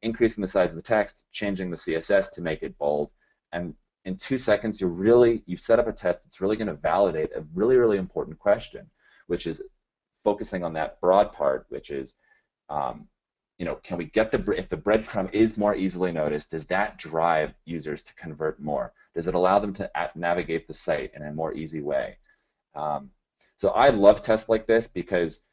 Increasing the size of the text, changing the CSS to make it bold, and in 2 seconds, you've set up a test that's really going to validate a really, really important question, which is focusing on that broad part, which is, can we get if the breadcrumb is more easily noticed, does that drive users to convert more? Does it allow them to navigate the site in a more easy way? So I love tests like this because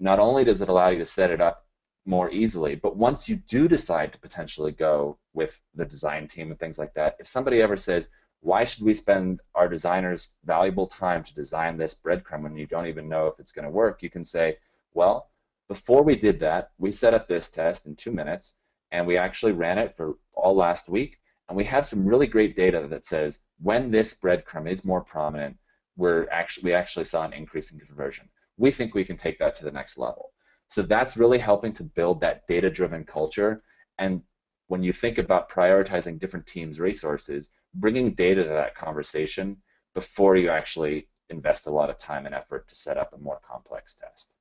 not only does it allow you to set it up more easily, but once you do decide to potentially go with the design team and things like that, if somebody ever says, why should we spend our designers' valuable time to design this breadcrumb when you don't even know if it's going to work, you can say, well, before we did that, we set up this test in 2 minutes, and we actually ran it for all last week, and we have some really great data that says when this breadcrumb is more prominent, we actually saw an increase in conversion. We think we can take that to the next level. So that's really helping to build that data-driven culture. And when you think about prioritizing different teams' resources, bringing data to that conversation before you actually invest a lot of time and effort to set up a more complex test.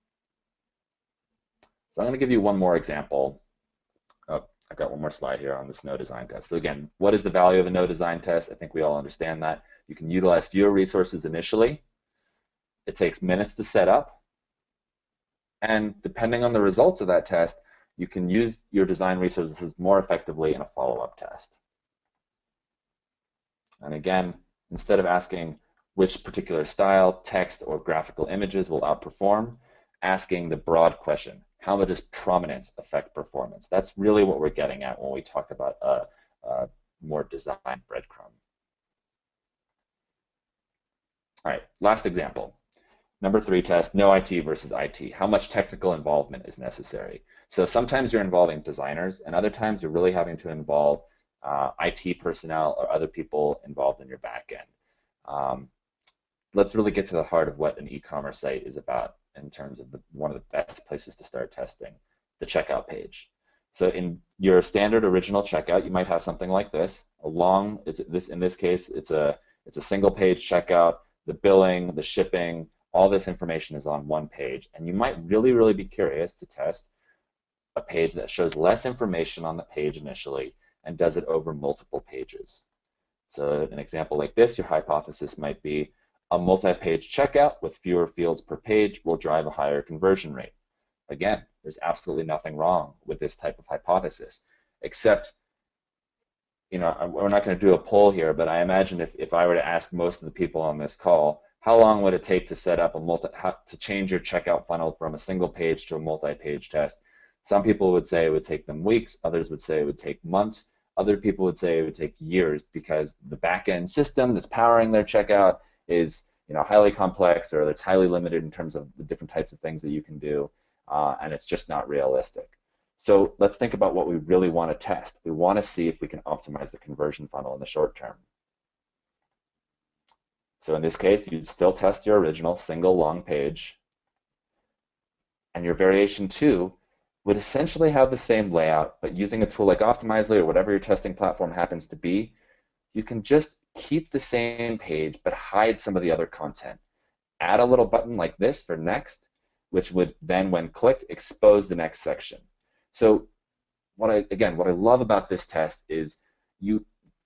So I'm going to give you one more example. Oh, I've got one more slide here on this no design test. So again, what is the value of a no design test? I think we all understand that. You can utilize fewer resources initially. It takes minutes to set up. And depending on the results of that test, you can use your design resources more effectively in a follow-up test. And again, instead of asking which particular style, text, or graphical images will outperform, asking the broad question, how does prominence affect performance? That's really what we're getting at when we talk about a more design breadcrumb. All right, last example. Number 3 test, no IT versus IT. How much technical involvement is necessary? So sometimes you're involving designers, and other times you're really having to involve IT personnel or other people involved in your back end. Let's really get to the heart of what an e-commerce site is about in terms of one of the best places to start testing, the checkout page. So in your standard original checkout, you might have something like this. In this case, it's a single page checkout. The billing, the shipping, all this information is on one page, and you might really be curious to test a page that shows less information on the page initially and does it over multiple pages. So an example like this, your hypothesis might be a multi-page checkout with fewer fields per page will drive a higher conversion rate. Again, there's absolutely nothing wrong with this type of hypothesis, except, we're not going to do a poll here, but I imagine if I were to ask most of the people on this call, how long would it take to set up to change your checkout funnel from a single page to a multi-page test? Some people would say it would take them weeks. Others would say it would take months. Other people would say it would take years because the back-end system that's powering their checkout is highly complex, or it's highly limited in terms of the different types of things that you can do, and it's just not realistic. So let's think about what we really want to test. We want to see if we can optimize the conversion funnel in the short term. So in this case, you'd still test your original single long page, and your variation 2 would essentially have the same layout, but using a tool like Optimizely or whatever your testing platform happens to be, you can just keep the same page but hide some of the other content. Add a little button like this for next, which would then, when clicked, expose the next section. So what I love about this test is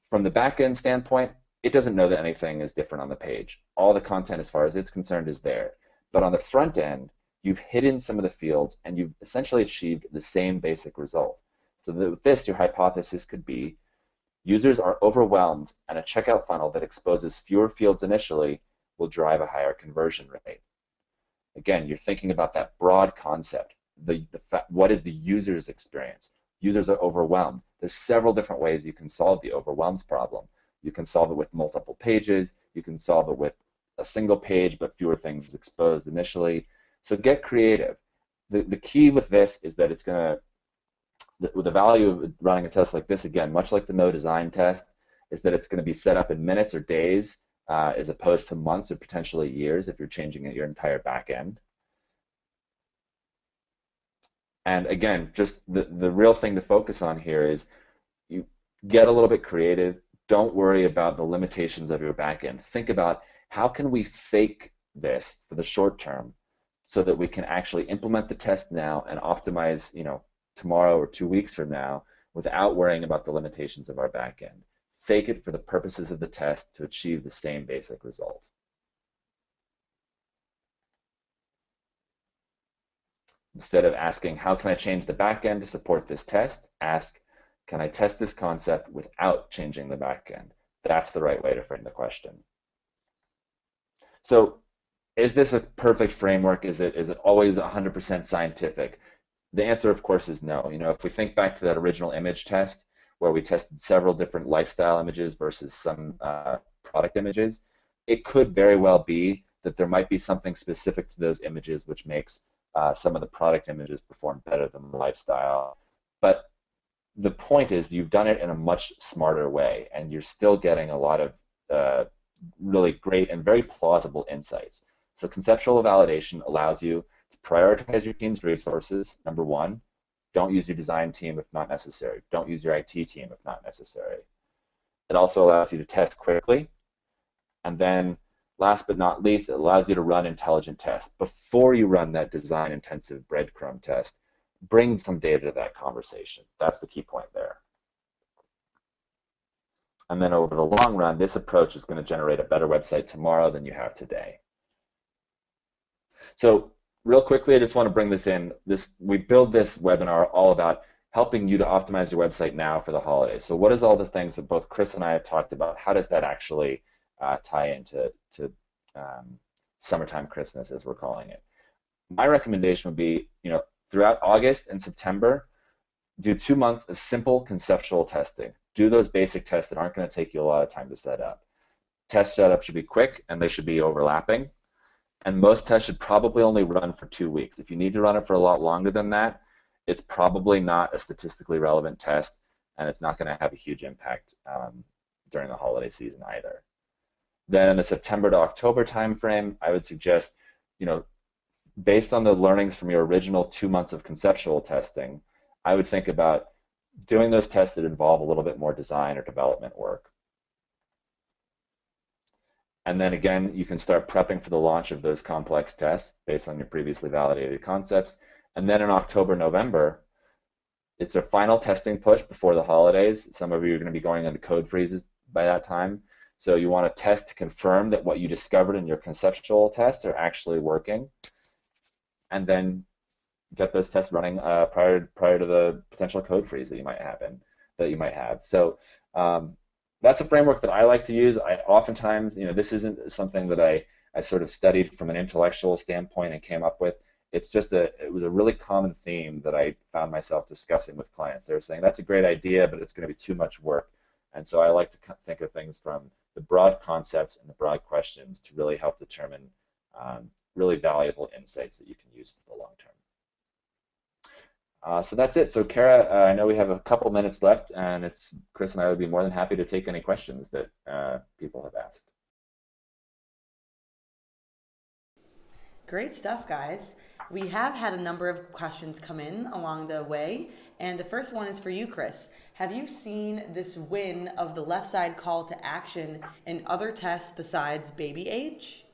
from the back-end standpoint, it doesn't know that anything is different on the page. All the content, as far as it's concerned, is there. But on the front end, you've hidden some of the fields, and you've essentially achieved the same basic result. So with this, your hypothesis could be users are overwhelmed, and a checkout funnel that exposes fewer fields initially will drive a higher conversion rate. Again, you're thinking about that broad concept. What is the user's experience? Users are overwhelmed. There's several different ways you can solve the overwhelmed problem. You can solve it with multiple pages. You can solve it with a single page, but fewer things exposed initially. So get creative. The key with this is that it's going to, the value of running a test like this, again, much like the no design test, is that it's going to be set up in minutes or days as opposed to months or potentially years if you're changing your entire back end. And again, just the real thing to focus on here is you get a little bit creative. Don't worry about the limitations of your back end. Think about how can we fake this for the short term so that we can actually implement the test now and optimize, tomorrow or 2 weeks from now without worrying about the limitations of our back end. Fake it for the purposes of the test to achieve the same basic result. Instead of asking, how can I change the back end to support this test? Ask, can I test this concept without changing the back end? That's the right way to frame the question. So is this a perfect framework? Is it always 100% scientific? The answer, of course, is no. If we think back to that original image test where we tested several different lifestyle images versus some product images, it could very well be that there might be something specific to those images which makes some of the product images perform better than the lifestyle. But the point is you've done it in a much smarter way, and you're still getting a lot of really great and very plausible insights. So conceptual validation allows you to prioritize your team's resources. Number 1, don't use your design team if not necessary. Don't use your IT team if not necessary. It also allows you to test quickly. And then last but not least, it allows you to run intelligent tests. Before you run that design-intensive breadcrumb test, bring some data to that conversation. That's the key point there. And then over the long run, this approach is going to generate a better website tomorrow than you have today. So real quickly, I just want to bring this in. We build this webinar all about helping you to optimize your website now for the holidays. So what is all the things that both Chris and I have talked about? How does that actually tie into summertime Christmas, as we're calling it? My recommendation would be, throughout August and September, do 2 months of simple conceptual testing. Do those basic tests that aren't going to take you a lot of time to set up. Test setup should be quick, and they should be overlapping. And most tests should probably only run for 2 weeks. If you need to run it for a lot longer than that, it's probably not a statistically relevant test, and it's not going to have a huge impact during the holiday season either. Then in the September to October timeframe, I would suggest, based on the learnings from your original 2 months of conceptual testing, I would think about doing those tests that involve a little bit more design or development work. And then again, you can start prepping for the launch of those complex tests based on your previously validated concepts. And then in October, November, it's a final testing push before the holidays. Some of you are going to be going into code freezes by that time. So you want to test to confirm that what you discovered in your conceptual tests are actually working. And then get those tests running prior to the potential code freeze that you might have. So that's a framework that I like to use. I oftentimes, this isn't something that I sort of studied from an intellectual standpoint and came up with. It's just it was a really common theme that I found myself discussing with clients. They were saying, that's a great idea, but it's going to be too much work. And so I like to think of things from the broad concepts and the broad questions to really help determine really valuable insights that you can use for the long term. So that's it. So Kara, I know we have a couple minutes left, and Chris and I would be more than happy to take any questions that people have asked. Great stuff, guys. We have had a number of questions come in along the way, and the first one is for you, Chris. Have you seen this win of the left side call to action in other tests besides baby age?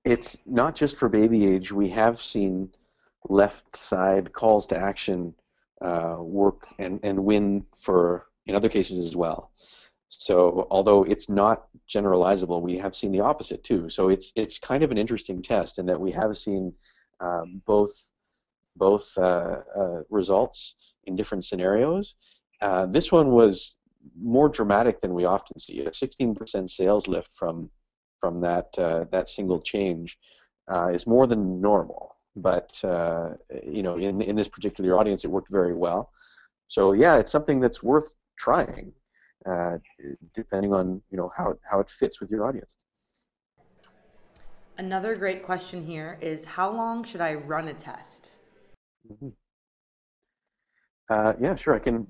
It's not just for baby age. We have seen left side calls to action work and win in other cases as well. So although it's not generalizable, we have seen the opposite too. So it's kind of an interesting test in that we have seen both results in different scenarios. This one was more dramatic than we often see. A 16% sales lift from that single change is more than normal. But in this particular audience, it worked very well. So yeah, it's something that's worth trying, depending on how it fits with your audience. Another great question here is, how long should I run a test? Mm-hmm. Yeah, sure. I can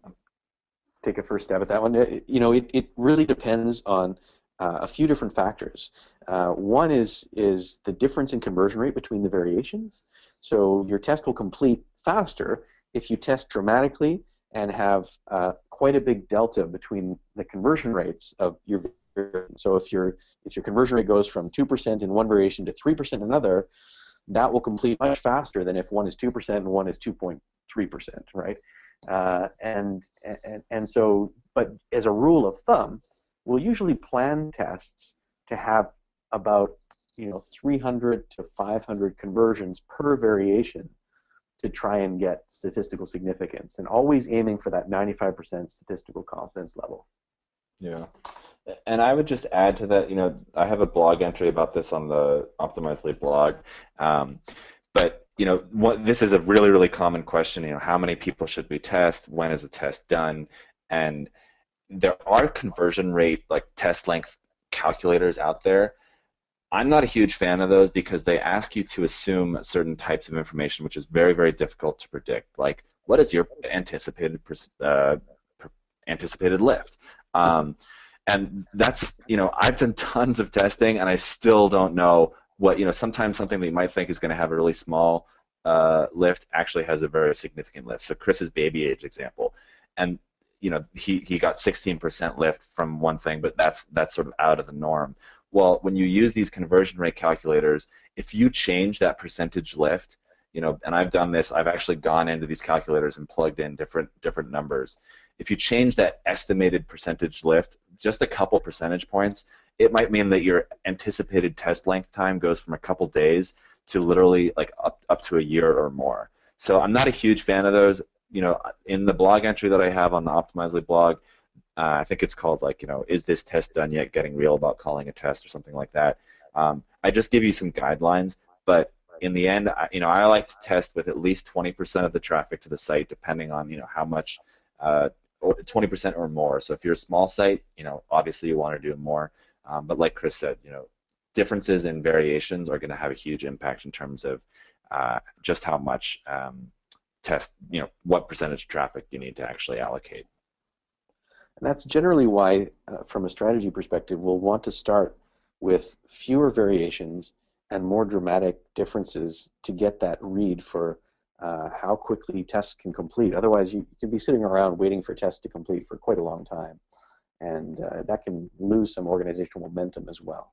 take a first stab at that one. It really depends on a few different factors. One is the difference in conversion rate between the variations. So your test will complete faster if you test dramatically and have quite a big delta between the conversion rates of your variations. So if your conversion rate goes from 2% in one variation to 3% in another, that will complete much faster than if one is 2% and one is 2.3%, right? And so, but as a rule of thumb, we'll usually plan tests to have about 300 to 500 conversions per variation to try and get statistical significance, and always aiming for that 95% statistical confidence level. Yeah, and I would just add to that, I have a blog entry about this on the Optimizely blog, but this is a really, really common question. How many people should we test? When is a test done? And there are conversion rate, like test length calculators out there. I'm not a huge fan of those because they ask you to assume certain types of information, which is very, very difficult to predict. Like, what is your anticipated lift? And that's, I've done tons of testing, and I still don't know what, sometimes something that you might think is going to have a really small lift actually has a very significant lift. So Chris's baby age example, and he got 16% lift from one thing, but that's sort of out of the norm. Well, when you use these conversion rate calculators, if you change that percentage lift, and I've done this, I've actually gone into these calculators and plugged in different numbers. If you change that estimated percentage lift just a couple percentage points, it might mean that your anticipated test length time goes from a couple days to literally like up to a year or more. So I'm not a huge fan of those. in the blog entry that I have on the Optimizely blog, I think it's called like, is this test done yet? Getting real about calling a test or something like that. I just give you some guidelines, but in the end, I like to test with at least 20% of the traffic to the site, depending on, how much, 20% or more. So if you're a small site, obviously you want to do more. But like Chris said, differences in variations are going to have a huge impact in terms of just how much what percentage of traffic you need to actually allocate. And that's generally why, from a strategy perspective, we'll want to start with fewer variations and more dramatic differences to get that read for how quickly tests can complete. Otherwise, you could be sitting around waiting for tests to complete for quite a long time. And that can lose some organizational momentum as well.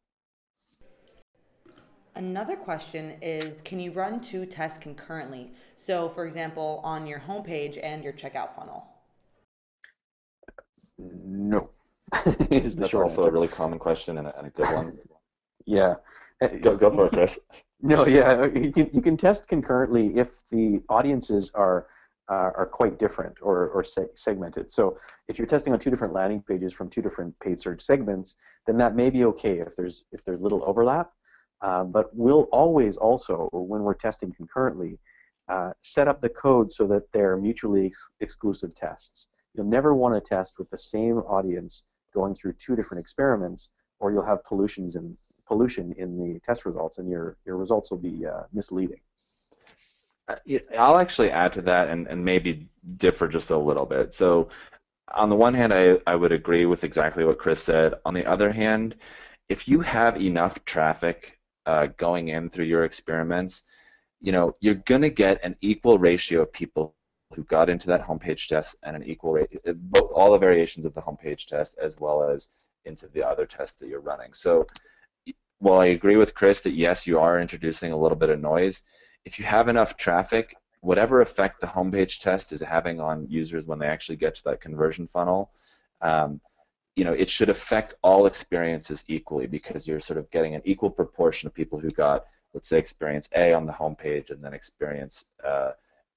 Another question is, can you run 2 tests concurrently? So, for example, on your homepage and your checkout funnel. No. That's also a really common question and a good one. Yeah. Go for it, Chris. No, yeah, you can test concurrently if the audiences are quite different or segmented. So if you're testing on 2 different landing pages from 2 different paid search segments, then that may be okay if there's little overlap. But we'll always also, when we're testing concurrently, set up the code so that they're mutually exclusive tests. You'll never want to test with the same audience going through 2 different experiments, or you'll have pollution in the test results, and your results will be misleading. I'll actually add to that and maybe differ just a little bit. So on the one hand, I would agree with exactly what Chris said. On the other hand, if you have enough traffic going in through your experiments, you're going to get an equal ratio of people who got into that homepage test and an equal rate, both all the variations of the homepage test as well as into the other tests that you're running. So while I agree with Chris that yes, you are introducing a little bit of noise, if you have enough traffic, whatever effect the homepage test is having on users when they actually get to that conversion funnel, it should affect all experiences equally, because you're sort of getting an equal proportion of people who got, let's say, experience A on the homepage and then experience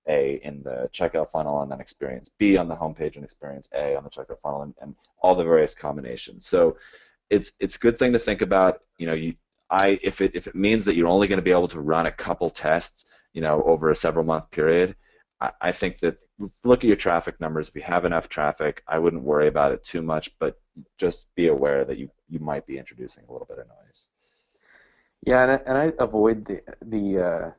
A in the checkout funnel and then experience B on the homepage and experience A on the checkout funnel and all the various combinations. So it's a good thing to think about. If it means that you're only going to be able to run a couple tests, over a several-month period, I think that look at your traffic numbers. If you have enough traffic, I wouldn't worry about it too much, but just be aware that you might be introducing a little bit of noise. Yeah, and I avoid the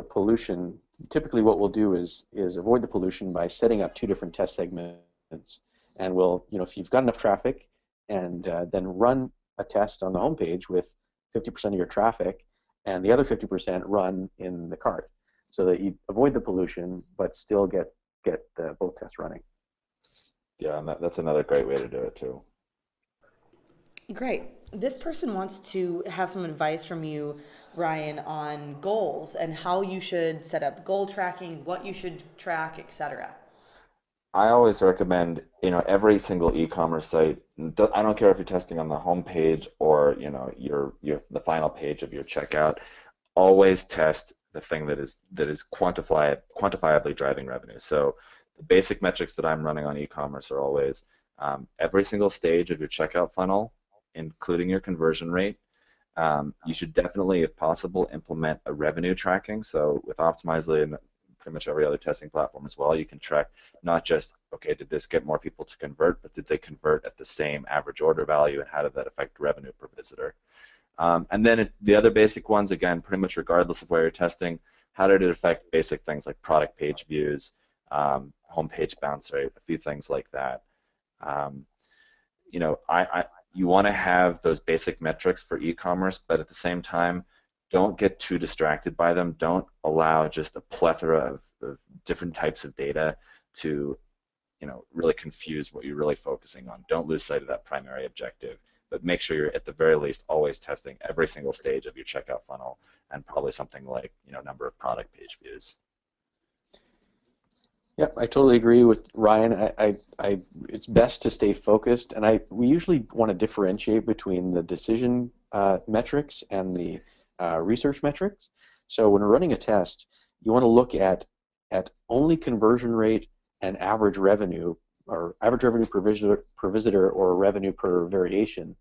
pollution. Typically, what we'll do is avoid the pollution by setting up 2 different test segments, and we'll, if you've got enough traffic, and then run a test on the homepage with 50% of your traffic, and the other 50% run in the cart, so that you avoid the pollution but still get both tests running. Yeah, and that's another great way to do it too. Great. This person wants to have some advice from you, Ryan, on goals and how you should set up goal tracking, what you should track, etc. I always recommend, every single e-commerce site. I don't care if you're testing on the home page or the final page of your checkout. Always test the thing that is quantifiably driving revenue. So the basic metrics that I'm running on e-commerce are always every single stage of your checkout funnel, including your conversion rate. You should definitely, if possible, implement a revenue tracking. So with Optimizely and pretty much every other testing platform as well, you can track not just, okay, did this get more people to convert, but did they convert at the same average order value, and how did that affect revenue per visitor? And then the other basic ones, again, pretty much regardless of where you're testing, how did it affect basic things like product page views, homepage bounce rate, a few things like that. You want to have those basic metrics for e-commerce, but at the same time, don't get too distracted by them. Don't allow just a plethora of different types of data to, really confuse what you're really focusing on. Don't lose sight of that primary objective, but make sure you're at the very least always testing every single stage of your checkout funnel, and probably something like, number of product page views. Yeah, I totally agree with Ryan. It's best to stay focused, and we usually want to differentiate between the decision metrics and the research metrics. So when we're running a test, you want to look at only conversion rate and average revenue per visitor or revenue per variation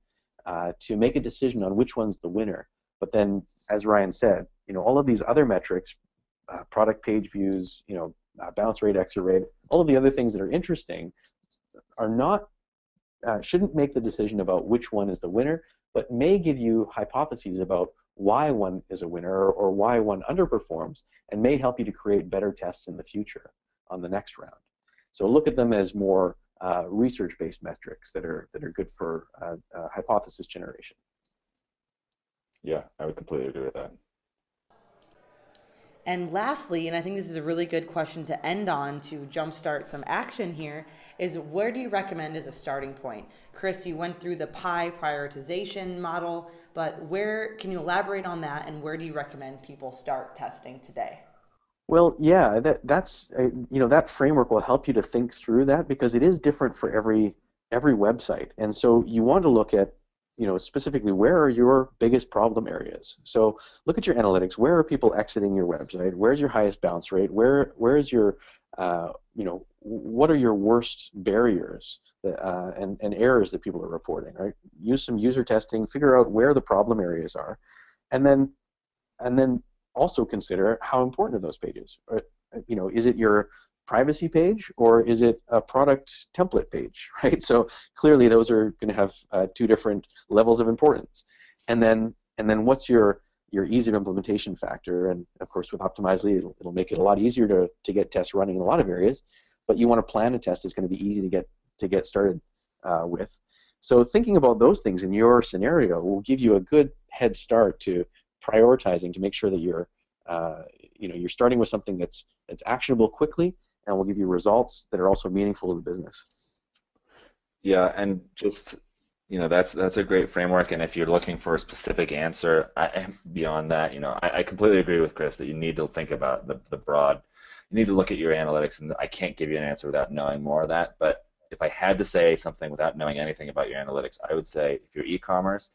to make a decision on which one's the winner. But then, as Ryan said, all of these other metrics, product page views, bounce rate, exit rate, all of the other things that are interesting are not shouldn't make the decision about which one is the winner, but may give you hypotheses about why one is a winner or why one underperforms, and may help you to create better tests in the future on the next round. So look at them as more research-based metrics that are good for hypothesis generation. Yeah, I would completely agree with that. And lastly, and I think this is a really good question to end on to jumpstart some action here, is where do you recommend as a starting point? Chris, you went through the pie prioritization model, but where can you elaborate on that, and where do you recommend people start testing today? Well, yeah, that's that framework will help you to think through that, because it is different for every website, and so you want to look at specifically where are your biggest problem areas. So look at your analytics. Where are people exiting your website? Where's your highest bounce rate? Where is your what are your worst barriers and errors that people are reporting? Right. Use some user testing. Figure out where the problem areas are, and then also consider how important are those pages. Is it your privacy page or is it a product template page, right? So clearly those are going to have two different levels of importance. And then what's your ease of implementation factor? And of course with Optimizely it'll make it a lot easier to get tests running in a lot of areas, but you want to plan a test that's going to be easy to get started with. So thinking about those things in your scenario will give you a good head start to prioritizing to make sure that you're starting with something that's actionable quickly and will give you results that are also meaningful to the business. Yeah, and just that's a great framework. And if you're looking for a specific answer beyond that, I completely agree with Chris that you need to think about the broad. You need to look at your analytics, and I can't give you an answer without knowing more of that. But if I had to say something without knowing anything about your analytics, I would say if you're e-commerce,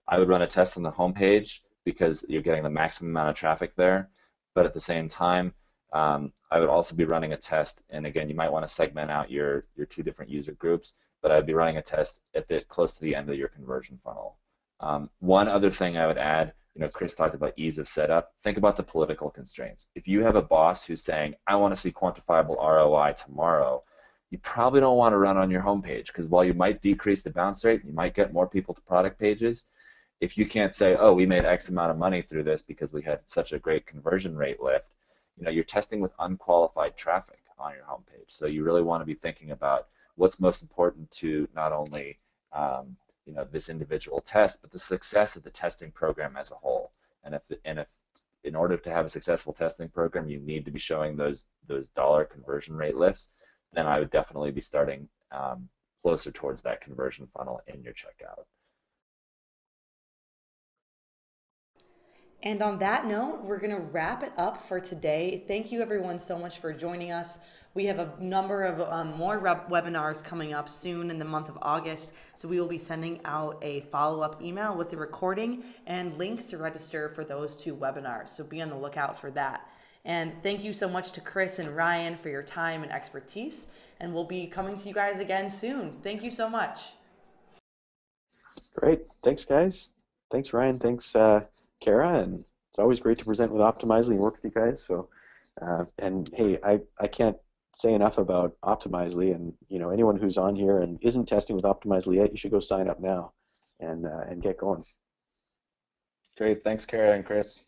I would run a test on the homepage because you're getting the maximum amount of traffic there. But at the same time, I would also be running a test, and again, you might want to segment out your two different user groups, but I'd be running a test close to the end of your conversion funnel. One other thing I would add, Chris talked about ease of setup. Think about the political constraints. If you have a boss who's saying, I want to see quantifiable ROI tomorrow, you probably don't want to run on your homepage, because while you might decrease the bounce rate, you might get more people to product pages. If you can't say, oh, we made X amount of money through this because we had such a great conversion rate lift, you're testing with unqualified traffic on your homepage. So you really want to be thinking about what's most important to not only this individual test, but the success of the testing program as a whole. And if in order to have a successful testing program, you need to be showing those dollar conversion rate lifts, then I would definitely be starting closer towards that conversion funnel in your checkout. And on that note, we're going to wrap it up for today. Thank you everyone so much for joining us. We have a number of more webinars coming up soon in the month of August, so we will be sending out a follow-up email with the recording and links to register for those two webinars, so be on the lookout for that. And thank you so much to Chris and Ryan for your time and expertise, and we'll be coming to you guys again soon. Thank you so much. Great. Thanks, guys. Thanks, Ryan. Thanks, Kara, and it's always great to present with Optimizely and work with you guys. So, and hey, I can't say enough about Optimizely, and anyone who's on here and isn't testing with Optimizely yet, you should go sign up now and get going. Great, thanks, Kara and Chris.